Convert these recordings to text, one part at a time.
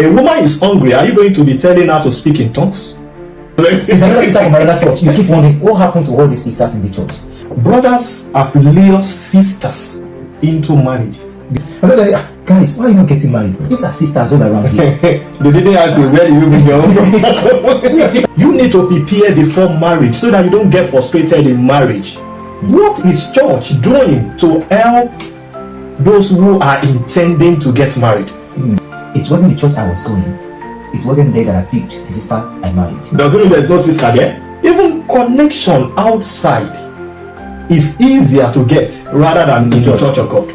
A woman is hungry. Are you going to be telling her to speak in tongues? There's another sister from another church. You keep wondering, what happened to all these sisters in the church? Brothers have lured sisters into marriages. I said, guys, why are you not getting married? These are sisters all around here. They didn't ask you, where do you bring your own from? You need to prepare before marriage so that you don't get frustrated in marriage. What is church doing to help those who are intending to get married? It wasn't the church I was going. It wasn't there that I picked the sister I married. Doesn't mean there's no sister there. Even connection outside is easier to get rather than in the church of God.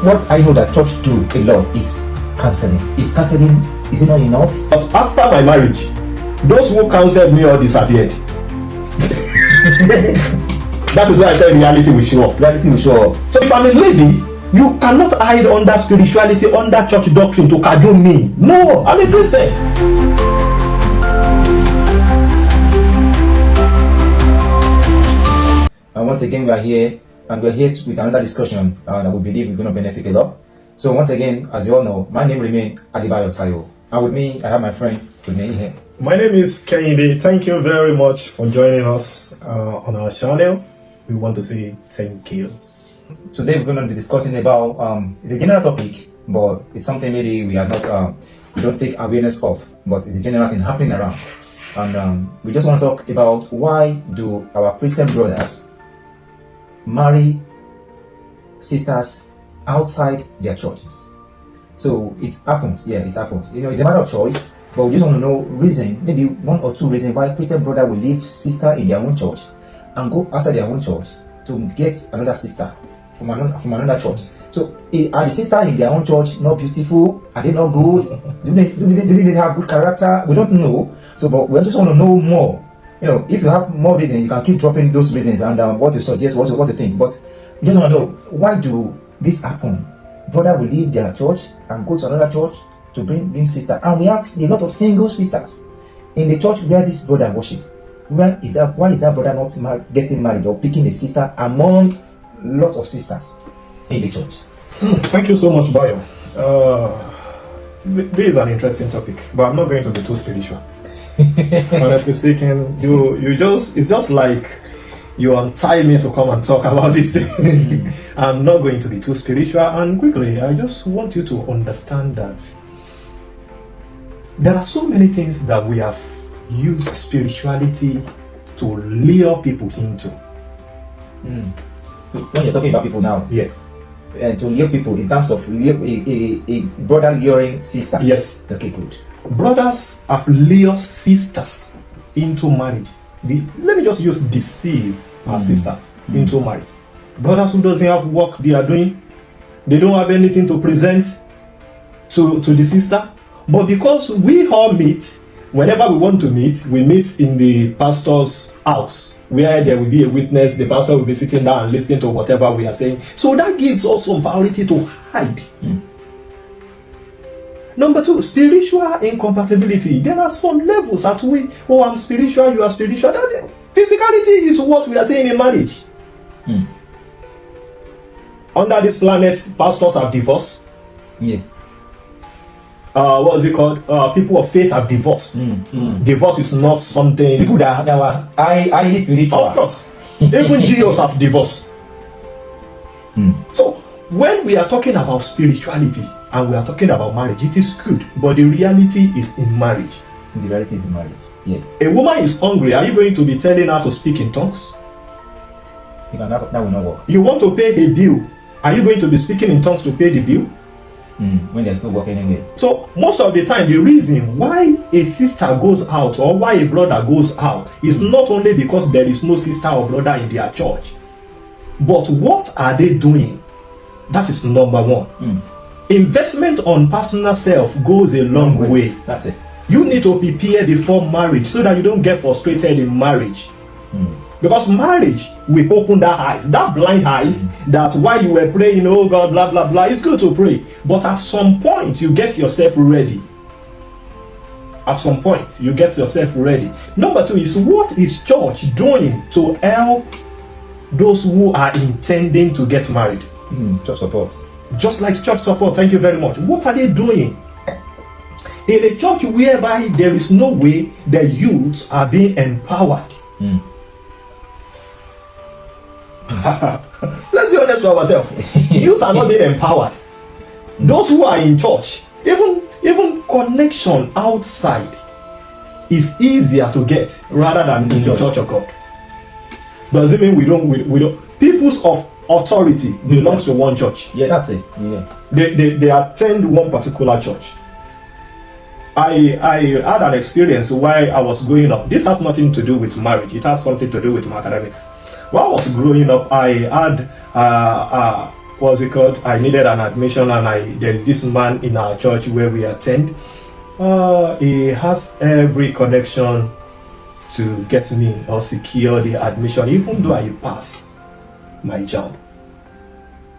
What I know that church do a lot is counseling. Is counseling, is it not enough? But after my marriage, those who counseled me all disappeared. That is why I said reality will show up. Reality will show up. So if I'm a lady, you cannot hide under spirituality, under church doctrine to cajole me. No, I'm a Christian. And once again, we are here, and we're here with another discussion that we believe we're going to benefit a lot. So once again, as you all know, my name remains Adebayo Tayo. And with me, I have my friend with me here. My name is Kehinde. Thank you very much for joining us on our channel. We want to say thank you. Today we're going to be discussing about it's a general topic, but it's something maybe we are not we don't take awareness of, but it's a general thing happening around. And we just want to talk about why do our Christian brothers marry sisters outside their churches. So it happens, yeah, it happens. You know, it's a matter of choice, but we just want to know reason, maybe one or two reasons why Christian brother will leave sister in their own church and go outside their own church to get another sister from another church. So are the sisters in their own church not beautiful? Are they not good? do they have good character? We don't know. So but we just want to know more. You know, if you have more reasons, you can keep dropping those reasons and what you suggest, what you think. But we just want to know, why do this happen? Brother will leave their church and go to another church to bring in sister. And we have a lot of single sisters in the church where this brother worship. Why is that brother not getting married or picking a sister among lots of sisters in the church? Thank you so much, Bayo. This is an interesting topic, but I'm not going to be too spiritual. Honestly speaking, it's just like you untie me to come and talk about this thing. I'm not going to be too spiritual, and quickly, I just want you to understand that there are so many things that we have used spirituality to lure people into. When you're talking about people now, yeah, and to lure people in terms of a brother luring sister. Yes. Okay, good. Brothers have lured sisters into marriages. Let me just use deceive our sisters into marriage. Brothers who doesn't have work they are doing, they don't have anything to present to the sister, but because we all meet, whenever we want to meet, we meet in the pastor's house where there will be a witness. The pastor will be sitting down and listening to whatever we are saying. So that gives us some priority to hide. Number two, spiritual incompatibility. There are some levels at which, oh, I'm spiritual, you are spiritual. Physicality is what we are saying in marriage. Under this planet, pastors have divorced. Yeah. What is it called? People of faith have divorced. Divorce is not something. People that were highly spiritual. Of course. Even GOs have divorced. So when we are talking about spirituality and we are talking about marriage, it is good, but the reality is in marriage. The reality is in marriage. Yeah. A woman is hungry. Are you going to be telling her to speak in tongues? That will not work. You want to pay a bill. Are you going to be speaking in tongues to pay the bill? When there's no work anyway. So most of the time, the reason why a sister goes out or why a brother goes out is not only because there is no sister or brother in their church, but what are they doing? That is number one. Investment on personal self goes a long way. That's it. You need to prepare before marriage so that you don't get frustrated in marriage. Because marriage will open that eyes, that blind eyes, that while you were praying, oh God, blah, blah, blah, it's good to pray. But at some point, you get yourself ready. At some point, you get yourself ready. Number two is, what is church doing to help those who are intending to get married? Church support. Just like church support, thank you very much. What are they doing? In a church whereby there is no way the youths are being empowered. Let's be honest with ourselves. Youth are not being empowered. Those who are in church, even connection outside is easier to get rather than in the church of God. Does it mean we don't peoples of authority belongs to one church? Yeah, that's it. Yeah. They attend one particular church. I had an experience while I was growing up. This has nothing to do with marriage. It has something to do with my academics. While I was growing up, I had what's it called? I needed an admission, and there is this man in our church where we attend. He has every connection to get me or secure the admission, even though I passed my JAMB.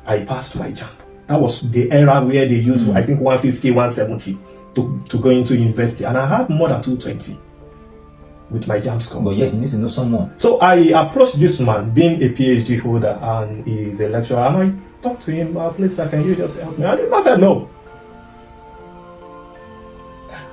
I passed my JAMB. That was the era where they used, I think, 150, 170 to go into university, and I had more than 220 with my JAMB score. But yet you need to know someone. So I approached this man, being a PhD holder, and he's a lecturer, and I talked to him, please sir, can you just help me? And the man said no.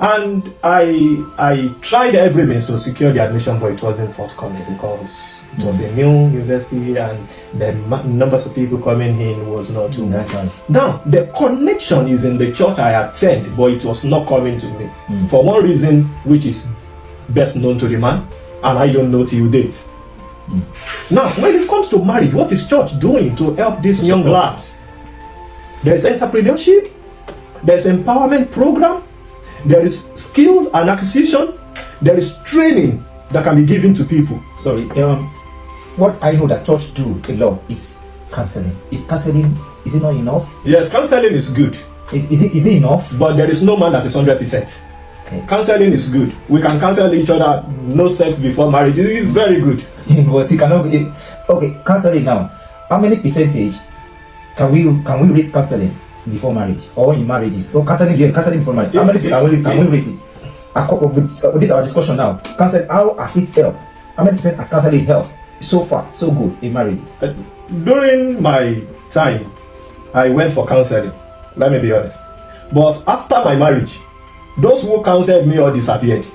And I tried every means to secure the admission, but it wasn't forthcoming because it was a new university and the numbers of people coming in was not too much. Now, the connection is in the church I attend, but it was not coming to me. For one reason, which is best known to the man, and I don't know till date. Now, when it comes to marriage, what is church doing to help these young lads? There is entrepreneurship, there is empowerment program, there is skill and acquisition, there is training that can be given to people. Sorry, what I know that church do a lot is counseling. Is it not enough? Yes, counseling is good. Is it enough? But there is no man that is 100%. Okay. Counseling is good. We can counsel each other, no sex before marriage. It is very good. But you cannot. Okay, counseling now. How many percentage can we rate counseling before marriage or in marriages? Or counseling before marriage? How many can we rate it? With this our discussion now. Counseling, how has it helped? How many percent has counseling helped? So far, so good in marriages. During my time, I went for counseling. Let me be honest. But after my marriage, those who counseled me all disappeared.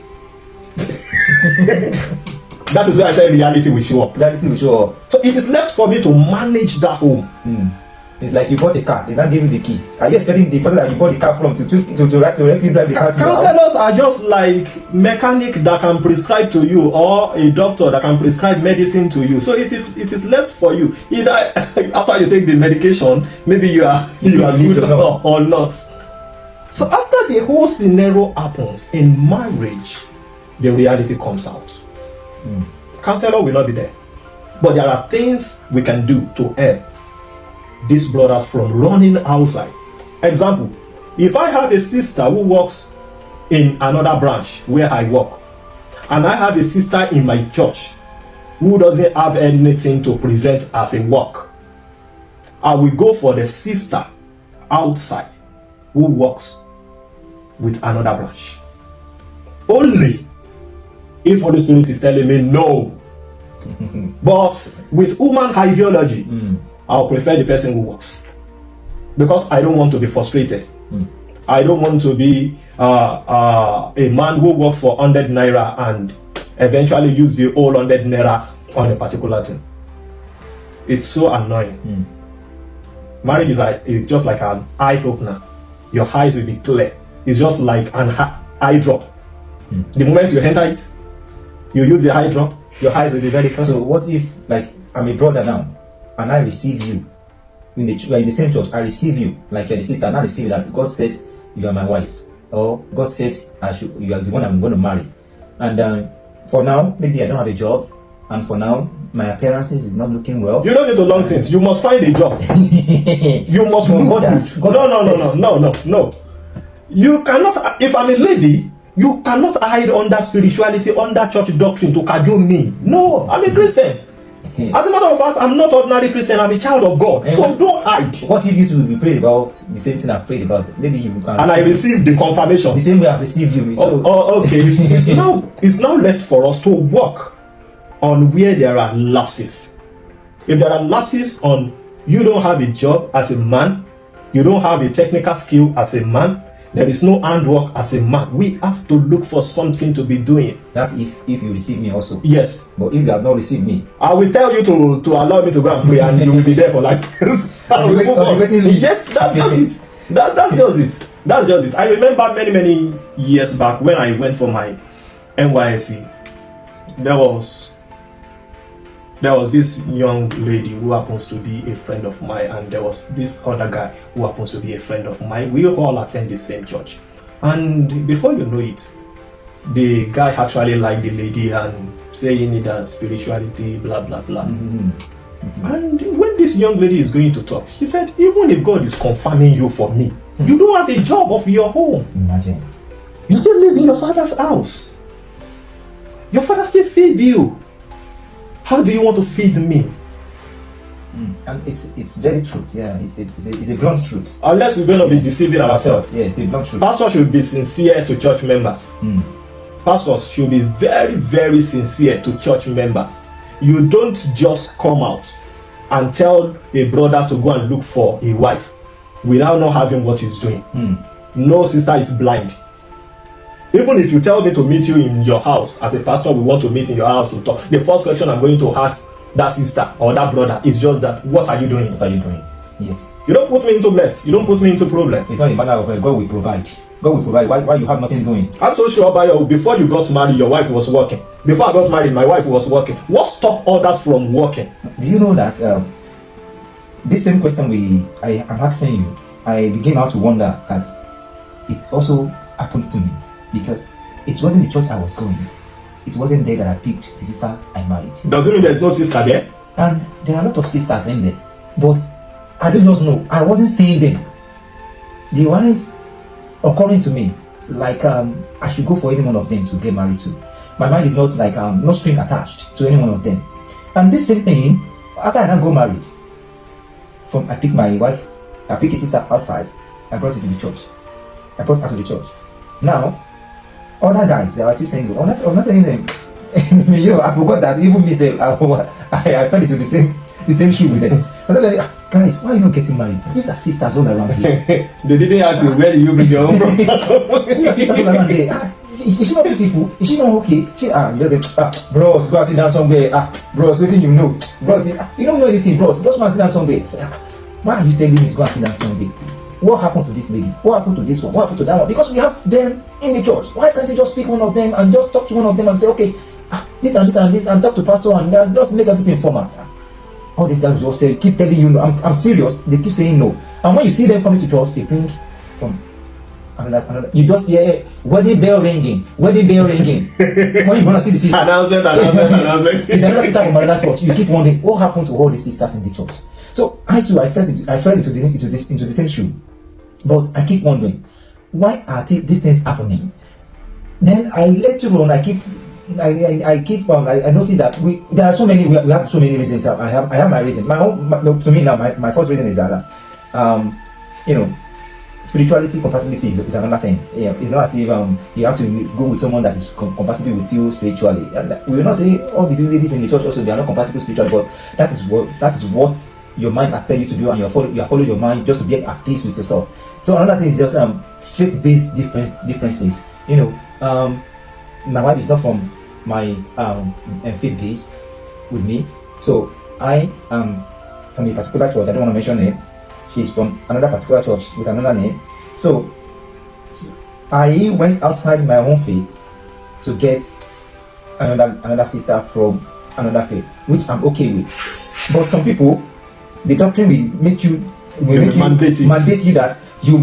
That is why I said reality will show up. Reality will show up. So it is left for me to manage that home. It's like you bought a car, they don't give you the key. Are you expecting the person that you bought the car from to help you drive the car to your house? Counselors are just like mechanic that can prescribe to you, or a doctor that can prescribe medicine to you. So it is left for you. Either after you take the medication, maybe you are good or not. So after the whole scenario happens in marriage, the reality comes out. Counselor will not be there, but there are things we can do to help these brothers from running outside. Example, if I have a sister who works in another branch where I work, and I have a sister in my church who doesn't have anything to present as a work, I will go for the sister outside who works with another branch. Only if Holy Spirit is telling me no. But with human ideology, I'll prefer the person who works, because I don't want to be frustrated. I don't want to be a man who works for 100 naira and eventually use the whole 100 naira on a particular thing. It's so annoying. Marriage is just like an eye opener. Your eyes will be clear. It's just like an eye drop. The moment you enter it, you use the eye drop, your eyes will be very clear. So what if, like, I'm a brother now, and I receive you in the same church? I receive you like you're a sister, and I receive that God said you are my wife, or God said you are the one I'm going to marry. And for now, maybe I don't have a job, and for now my appearances is not looking well. You don't need to learn things. You must find a job. You must look good. No. You cannot. If I'm a lady, you cannot hide under spirituality, under church doctrine to cajole me. No, I'm a Christian. As a matter of fact, I'm not ordinary Christian. I'm a child of God. So don't hide. What if you two will pray about the same thing I've prayed about? Maybe you can. And I received the confirmation. The same way I've received you. So. Okay. It's now left for us to work on where there are lapses. If there are lapses on, you don't have a job as a man, you don't have a technical skill as a man, There is no handwork as a man. We have to look for something to be doing. That's if you receive me also. Yes. But if you have not received me, I will tell you to allow me to go and pray, and you will be there for life. I will move on. Yes, that's it. That's just it. That's just it. I remember many years back when I went for my NYSC. There was this young lady who happens to be a friend of mine, and there was this other guy who happens to be a friend of mine. We all attend the same church, and before you know it, the guy actually liked the lady and saying it as spirituality, blah blah blah. And when this young lady is going to talk, she said, even if God is confirming you for me, you don't have a job of your own. Imagine. You still live in your father's house. Your father still feed you. How do you want to feed me? And it's very truth. Yeah, it's a blunt truth. Unless we're going to be deceiving ourselves. Yeah, it's a blunt truth. Pastors should be sincere to church members. Pastors should be very sincere to church members. You don't just come out and tell a brother to go and look for a wife without not having what he's doing. No sister is blind. Even if you tell me to meet you in your house, as a pastor, we want to meet in your house to talk. The first question I'm going to ask that sister or that brother is just that, what are you doing? What are you doing? Yes. You don't put me into mess. You don't put me into problem. It's not a matter of God will provide. God will provide. Why you have nothing doing? I'm so sure about you. Before you got married, your wife was working. Before I got married, my wife was working. What stopped others from working? Do you know that this same question I am asking you, I begin now to wonder that it's also happened to me, because it wasn't the church I was going. It wasn't there that I picked the sister I married. Doesn't mean there's no sister there. And there are a lot of sisters in there, but I don't just know. I wasn't seeing them. They weren't occurring to me like I should go for any one of them to get married to. My mind is not like no string attached to any one of them. And this same thing, after I now go married, I picked my wife, I picked a sister outside, I brought it to the church. I brought her to the church. Now, other guys, they are still single. I'm not telling them. I forgot that even me say I fell into the same shoe with them. I was like, guys, why are you not getting married? These are sisters all around here. They didn't ask you, where do you bring your own from? These are sisters all around here. Is she not beautiful? Is she not okay? You just say, bros, go and sit down somewhere. Bros, waiting you know. Bros, you don't know anything, bros. Just want to sit down somewhere. Say, why are you telling me to go and sit down somewhere? What happened to this lady? What happened to this one? What happened to that one? Because we have them in the church. Why can't you just pick one of them and just talk to one of them and say, okay, this and this and this, and talk to pastor and just make everything formal? All these guys just say, keep telling you no. I'm serious. They keep saying no. And when you see them coming to church, they bring from another. You just hear wedding bell ringing. When you gonna see the sister, announcement. It's another sister from another church. You keep wondering what happened to all these sisters in the church. So I fell into the same shoe. But I keep wondering, why are these things happening? Then I later on, I noticed that there are so many. We have so many reasons. I have my reason. To me now, my first reason is that spirituality compatibility is another thing. Yeah, it's not as if you have to go with someone that is compatible with you spiritually. And we will not say all the ladies in the church also they are not compatible spiritually, but that is what your mind has told you to do, and you are following your mind just to be at peace with yourself. So another thing is just faith-based differences. My wife is not from my faith base with me, so I am from a particular church. I don't want to mention it. She's from another particular church with another name. So I went outside my own faith to get another sister from another faith, which I'm okay with. But some people, the doctrine will mandate you that it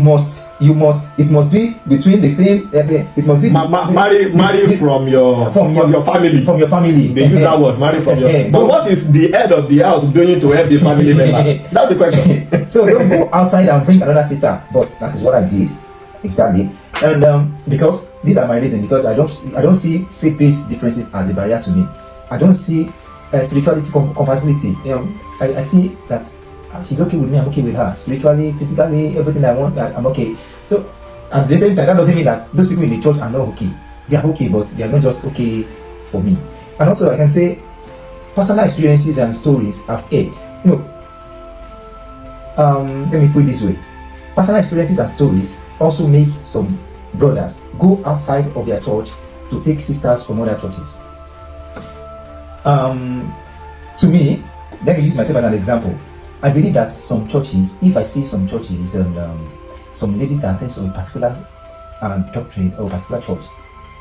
must be between the same. It must be marry from your family. From your family. They use that word, marry from your. But what is the head of the house doing to help the family members? That's the question. So don't go outside and bring another sister. But that is what I did exactly. And because these are my reasons. Because I don't see faith-based differences as a barrier to me. I don't see spirituality compatibility. I see that she's okay with me, I'm okay with her. Spiritually, physically, everything I want, I'm okay. So at the same time, that doesn't mean that those people in the church are not okay. They are okay, but they are not just okay for me. And also I can say personal experiences and stories I've heard. Let me put it this way. Personal experiences and stories also make some brothers go outside of their church to take sisters from other churches. To me, let me use myself as an example. I believe that some churches, if I see some churches and some ladies that attend to a particular doctrine or particular church,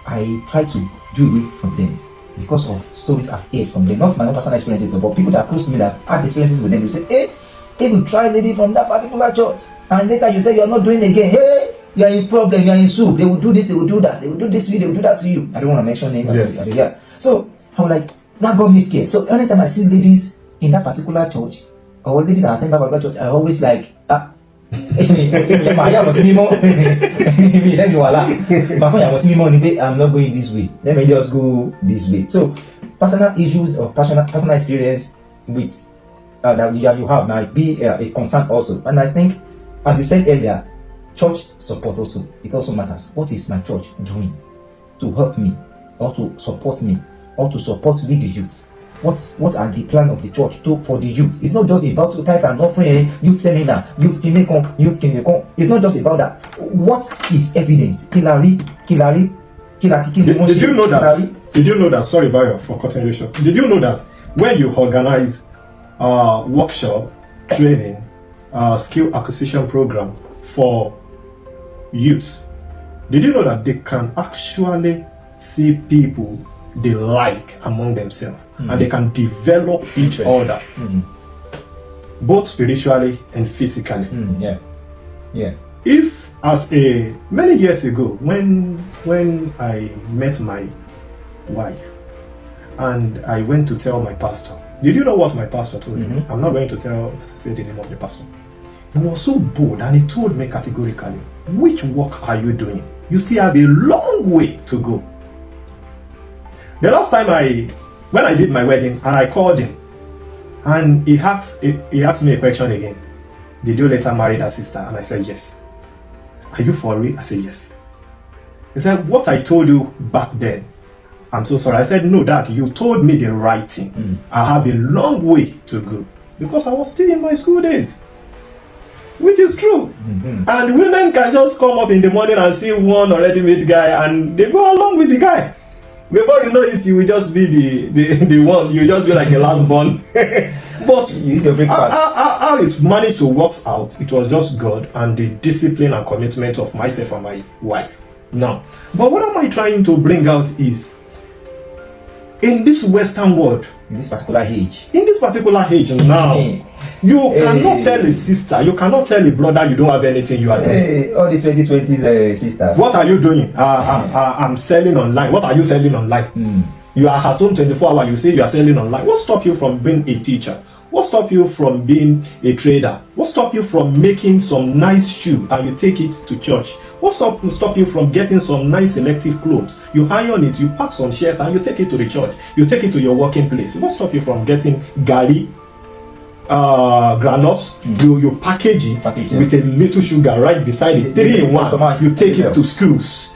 I try to do away from them because of stories I've heard from them, not my own personal experiences, but people that are close to me that had experiences with them. You say, hey, if you try lady from that particular church, and later you say you're not doing it again, hey, you're in problem, you're in soup, they will do this, they will do that, they will do this to you, they will do that to you. I don't want to mention names. Yes. Yeah. So I'm like, that got me scared. So anytime I see ladies in that particular church, or ladies that attend that particular church, I always like, I'm not going this way. Let me just go this way. So personal issues or personal experience with that you have might be a concern also. And I think, as you said earlier, church support also, it also matters. What is my church doing to help me, or to support me, or to support with the youth? What are the plan of the church for the youth? It's not just about to type and offering youth seminar, youth can come. It's not just about that. What is evidence? Did you know that? Did you know that? Sorry, Bayo, for cutting you short. Did you know that when you organize workshop, training, skill acquisition program for youth, did you know that they can actually see people they like among themselves, and they can develop each other, both spiritually and physically. Yeah. If many years ago, when I met my wife and I went to tell my pastor, did you know what my pastor told me? I'm not going to say the name of the pastor. He was so bold and he told me categorically, which work are you doing? You still have a long way to go. The last time when I did my wedding and I called him and he asked me a question again. Did you later marry that sister? And I said yes. Are you for real? I said yes. He said, what I told you back then, I'm so sorry. I said, no, Dad, you told me the right thing. I have a long way to go because I was still in my school days, which is true. And women can just come up in the morning and see one already made guy and they go along with the guy. Before you know it, you will just be the one. You just be like a last born. But you eat your breakfast. How it managed to work out, it was just God and the discipline and commitment of myself and my wife. Now, but what am I trying to bring out is, in this Western world, in this particular age now, you cannot tell a sister, you cannot tell a brother you don't have anything you are doing. All these 2020s sisters. What are you doing? I'm selling online. What are you selling online? You are at home 24 hours, you say you are selling online. What stop you from being a teacher? What stop you from being a trader? What stop you from making some nice shoe and you take it to church? What stop you from getting some nice selective clothes? You iron it, you pack some shirt and you take it to the church. You take it to your working place. What stop you from getting gari, granules? You package it with a little sugar right beside it, 3-in-1. You take it to schools.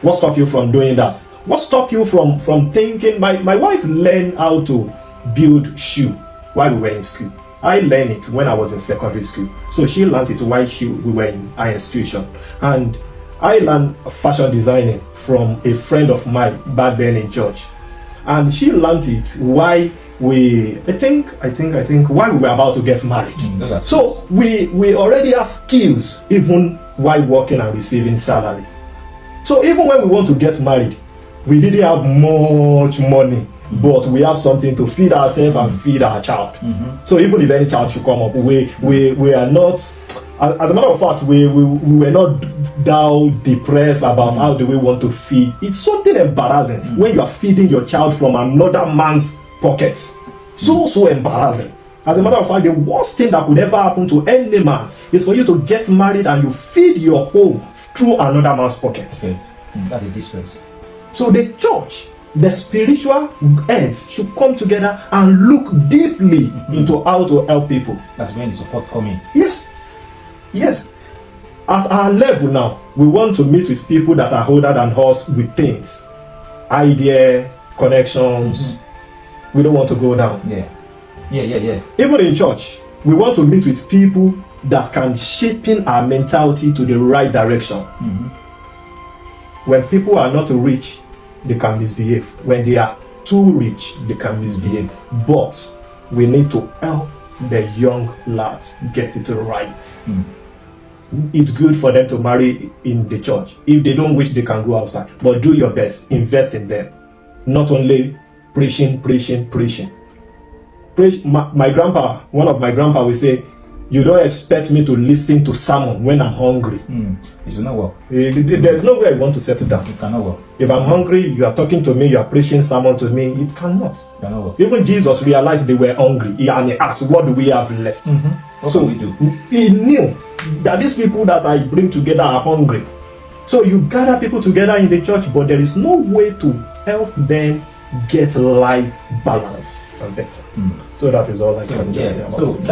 What stop you from doing that? What stop you from thinking? My wife learned how to build shoe while we were in school. I learned it when I was in secondary school. So she learned it while we were in our institution. And I learned fashion designing from a friend of mine back then in church. And she learned it while I think while we were about to get married. So we already have skills even while working and receiving salary. So even when we want to get married, we didn't have much money, but we have something to feed ourselves and feed our child. So even if any child should come up, we are not, as a matter of fact, we were not down depressed about how do we want to feed. It's something embarrassing when you are feeding your child from another man's pockets. So embarrassing. As a matter of fact, the worst thing that could ever happen to any man is for you to get married and you feed your home through another man's pockets. That's a disgrace. So the church, the spiritual heads should come together and look deeply into how to help people. That's when the support comes in. Yes. At our level now, we want to meet with people that are older than us with things, idea, connections. We don't want to go down. Yeah. Even in church, we want to meet with people that can shaping our mentality to the right direction. When people are not rich, they can misbehave. When they are too rich, they can misbehave. But we need to help the young lads get it right. It's good for them to marry in the church. If they don't wish, they can go outside. But do your best. Invest in them. Not only preaching. Preach. My grandpa, one of my grandpa will say, you don't expect me to listen to sermon when I'm hungry. It will not work. There's no way I want to settle down. It cannot work. If I'm hungry, you are talking to me, you are preaching sermon to me, it cannot. It cannot work. Even Jesus realized they were hungry and he asked, what do we have left? What So can we do? he knew that these people that I bring together are hungry. So you gather people together in the church, but there is no way to help them get life balance and better. So that is all I can just say about so it.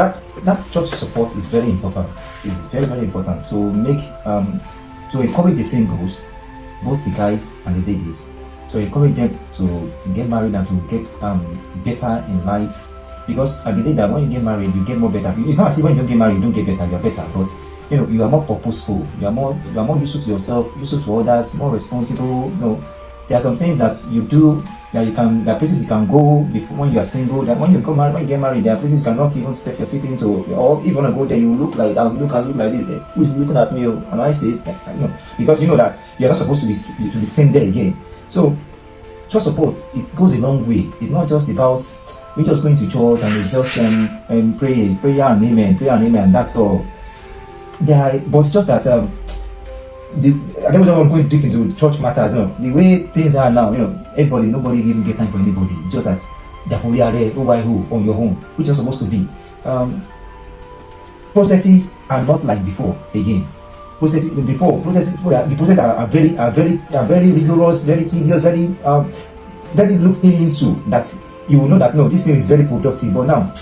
that church support is very important. It's very, very important to make to encourage the singles, both the guys and the ladies, to encourage them to get married and to get better in life. Because I believe that when you get married, you get more better. It's not as if when you don't get married, you don't get better. You're better, but you are more purposeful. You are more useful to yourself, useful to others, more responsible. There are some things that you do that there are places you can go before when you are single. That when you get married, there are places you cannot even step your feet into. Or if you want to go there, you look like look like this. Who is looking at me? Am I safe? Because you know that you're not supposed to be seen there again. So church support, it goes a long way. It's not just about we just going to church and it's just prayer and amen, and that's all. But it's just that I don't know. I'm going to dig into church matters. The way things are now, nobody even get time for anybody. It's just that Jafuri are there, who on your own, which is supposed to be. Processes are not like before again. The processes are very rigorous, very tedious, very looking into that. You will know that no, this thing is very productive. But now,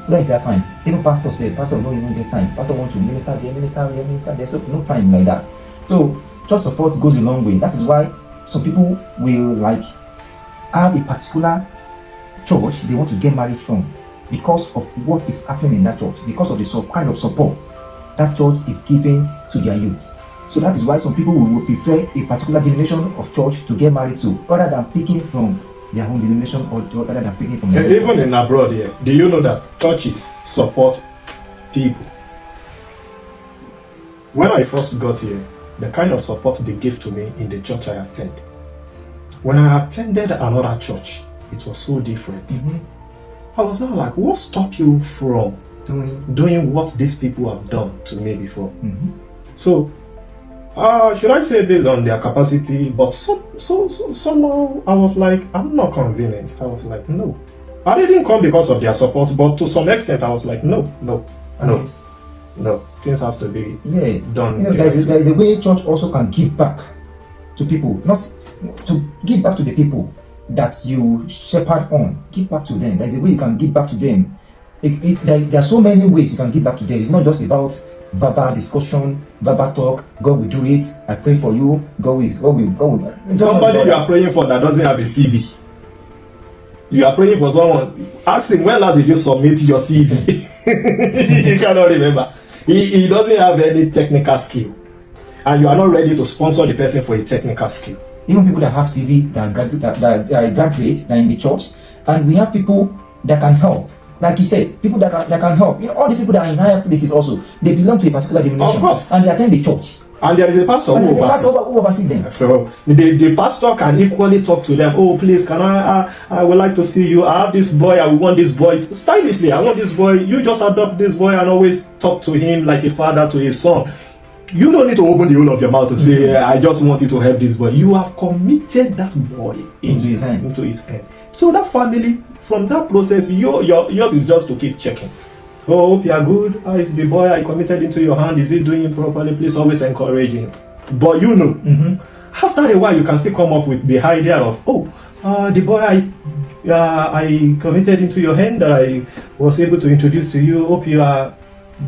where is that time? Even pastor said, pastor don't even get time. Pastor want to minister there, so no time like that. So church support goes a long way. That is why some people will have a particular church they want to get married from because of what is happening in that church, because of the kind of support that church is giving to their youths. So that is why some people will prefer a particular denomination of church to get married to, rather than picking from their own denomination or rather than picking from their even in abroad here, do you know that churches support people? When I first got here, the kind of support they gave to me in the church I attend. When I attended another church, it was so different. I was not like, what stopped you from doing what these people have done to me before? So should I say based on their capacity? But somehow I was like, I'm not convinced. I was like, no. I didn't come because of their support, but to some extent I was like, no. Things has to be done. There is a way church also can give back to people, not to give back to the people that you shepherd on. Give back to them. There is a way you can give back to them. There are so many ways you can give back to them. It's not just about verbal discussion, verbal talk. God will do it. I pray for you. God will. Somebody you are praying for that doesn't have a CV. You are praying for someone. Ask him, when last did you submit your CV? He cannot remember. He doesn't have any technical skill, and you are not ready to sponsor the person for a technical skill. Even people that have CV that are graduates that are in the church, and we have people that can help. Like you said, people that can help. All these people that are in higher places also, they belong to a particular denomination. Of course. And they attend the church. And there is a pastor who oversees them. So the pastor can equally talk to them. Oh, please, can I would like to see you. I have this boy. I want this boy. Stylishly, I want this boy. You just adopt this boy and always talk to him like a father to his son. You don't need to open the whole of your mouth to say, I just want you to help this boy. You have committed that boy into his hands. So that family, from that process, yours is just to keep checking. Oh, hope you are good. How is the boy I committed into your hand? Is he doing it properly? Please always encourage him. But after a while, you can still come up with the idea of, the boy I committed into your hand that I was able to introduce to you. Hope you are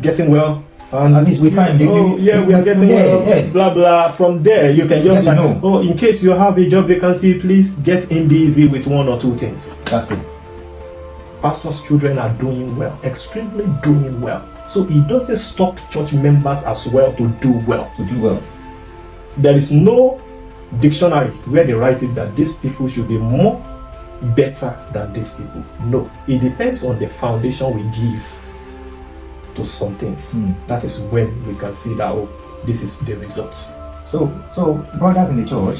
getting well. And at least with time, we are getting well. Blah blah. From there, you can just know. Oh, in case you have a job vacancy, please get in busy with one or two things. That's it. Pastors' children are doing well, extremely doing well. So it doesn't stop church members as well to do well. To do well. There is no dictionary where they write it that these people should be more better than these people. No, it depends on the foundation we give to some things. That is when we can see that, oh, this is the results. So brothers in the church,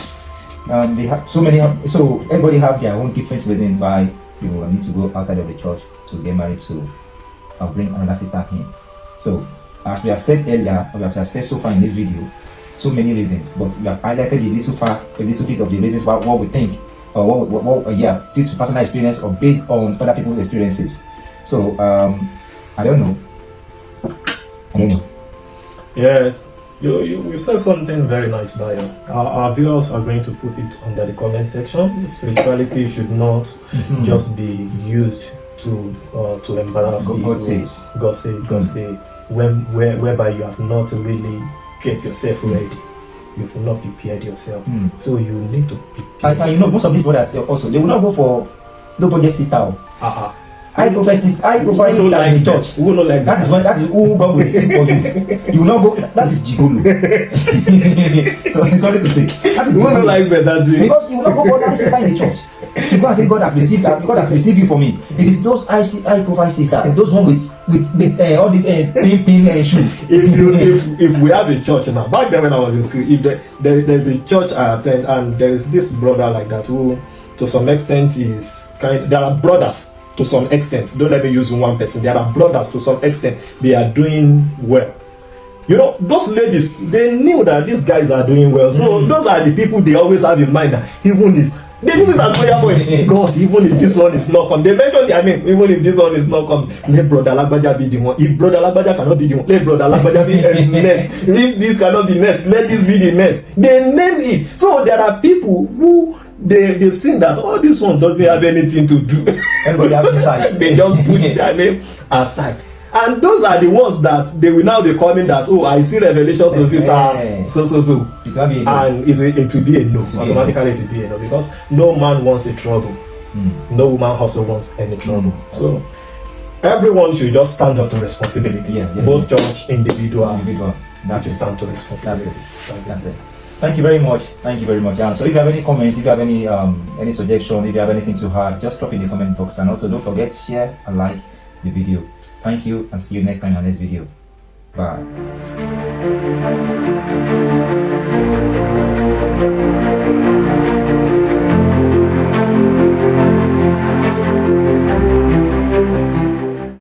they have so many. So everybody have their own different reason why you need to go outside of the church to get married to bring another sister in. So as we have said earlier, we have said so far in this video, so many reasons, but we have highlighted a little bit of the reasons why what we think, or what due to personal experience or based on other people's experiences. So I don't know. Yeah, you said something very nice, Bayo. Our viewers are going to put it under the comment section. Spirituality should not just be used to embarrass people. God say, whereby you have not really get yourself ready. You have not prepared yourself. So you need to prepare. And you know, most of these brothers also, they will not go for no budget sister. I prefer sister in the church. Who not like that is who God will receive for you. You will not go. That is gigolo. So sorry to say, that is gigolo. Like that because you will not go for that sister in the church. To go and say God have received you for me. It is those high profile sisters, those one with all this pin shoe. If we have a church now, back then when I was in school, if there's a church I attend and there is this brother like that who, to some extent, is there are brothers. To some extent, don't let me use one person. There are brothers to some extent. They are doing well. You know, those ladies, they knew that these guys are doing well. So those are the people they always have in mind that even if they use it as prayer point, God, even if this one is not come, they mention, even if this one is not come, let brother Lagbaja be the one. If brother Lagbaja cannot be the one, let brother Lagbaja be the next. If this cannot be next, let this be the next. They name it. So there are people who they've seen that all this one doesn't have anything to do. Everybody have insight. They just push their name aside. And those are the ones that they will now be coming that, oh, I see revelation to sister so. And it will be a no. Automatically it will be a no, because no man wants a trouble. No woman also wants any trouble. So everyone should just stand up to responsibility. Both church, individual. That is stand to responsibility. That's it. Thank you very much. So if you have any comments, if you have any suggestion, if you have anything to add, just drop in the comment box. And also don't forget, share and like the video. Thank you, and see you next time in our next video. Bye.